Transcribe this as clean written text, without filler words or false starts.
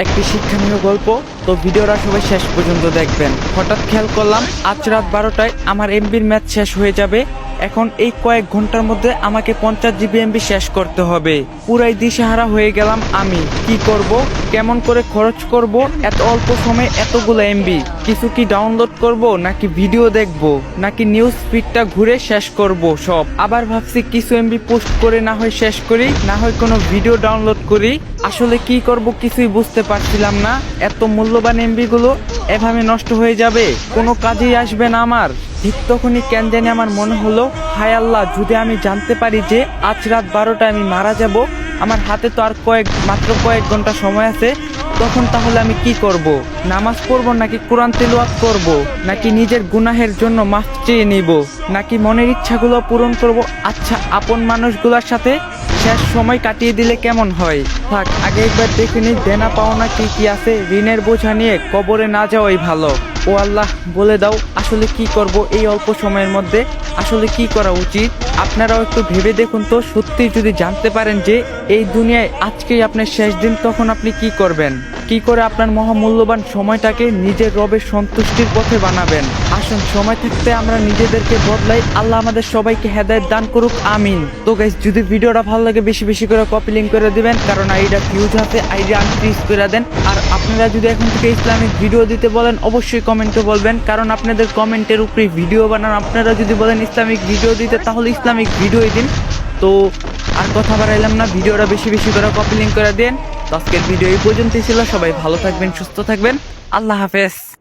একটি শিক্ষণীয় গল্প। তো ভিডিওটা সবাই শেষ পর্যন্ত দেখবেন। হঠাৎ খেয়াল করলাম আজ রাত 12টায় আমার এমবির ম্যাচ শেষ হয়ে যাবে। এখন এই কয়েক ঘন্টার মধ্যে আমাকে 50 জিবি এমবি শেষ করতে হবে। পুরাই দিশেহারা হয়ে গেলাম আমি। কি করব, কেমন করে খরচ করব এত অল্প সময়ে এতগুলো এমবি? কিছু কি ডাউনলোড করব, নাকি ভিডিও দেখব, নাকি নিউজ ফিডটা ঘুরে শেষ করব সব? আবার ভাবছি কিছু এমবি পোস্ট করে না হয় শেষ করি, না হয় কোনো ভিডিও ডাউনলোড করি। আসলে কি করব কিছুই বুঝতে পারছিলাম না। এত মূল্যবান এমবি গুলো এভাবে নষ্ট হয়ে যাবে, কোনো কাজেই আসবে না আমার। ঠিক তখনই কেন জানি আমার মনে হলো, হায় আল্লাহ, যদি আমি জানতে পারি যে আজ রাত 12টায় আমি মারা যাব, আমার হাতে তো আর মাত্র কয়েক ঘন্টা সময় আছে, তখন তাহলে আমি কি করব? নামাজ পড়বো, নাকি কোরআন তেলাওয়াত করব, নাকি নিজের গুনাহের জন্য মাফ চেয়ে নিব, নাকি মনের ইচ্ছাগুলো পূরণ করব? আচ্ছা, আপন মানুষগুলোর সাথে শেষ সময় কাটিয়ে দিলে কেমন হয়? থাক, আগে একবার দেখে নিই দেনা পাওনা কি কি আছে। ঋণের বোঝা নিয়ে কবরে না যাওয়াই ভালো। ও আল্লাহ, বলে দাও আসলে কি করব এই অল্প সময়ের মধ্যে? আসলে কি করা উচিত? আপনারাও একটু ভেবে দেখুন তো। সত্যি যদি জানতে পারেন যে এই দুনিয়ায় আজকেই আপনার শেষ দিন, তখন আপনি কি করবেন? কি করে আপনার মহামূল্যবান সময়টাকে নিজের রবের সন্তুষ্টির পথে বানাবেন? আসুন, সময় থাকতে আমরা নিজেদেরকে বদলাই। আল্লাহ আমাদের সবাইকে হেদায়েত দান করুক, আমিন। তো গাইস, যদি ভিডিওটা ভালো লাগে বেশি বেশি করে কপি লিঙ্ক করে দিবেন, কারণ আইডিয়া ফিউজ আছে, আইডিয়া আনফ্রিজ করে দেন। আর আপনারা যদি এখন থেকে ইসলামিক ভিডিও দিতে বলেন, অবশ্যই কমেন্টে বলবেন, কারণ আপনাদের কমেন্টের উপরে ভিডিও বানান। আপনারা যদি বলেন ইসলামিক ভিডিও দিতে, তাহলে ইসলামিক ভিডিওই দিন। তো আর কথা বাড়াইলাম না, ভিডিওটা বেশি বেশি করে কপি লিঙ্ক করে দেন। তো আজকের ভিডিও এই পর্যন্তই ছিল। সবাই ভালো থাকবেন, সুস্থ থাকবেন। আল্লাহ হাফেজ।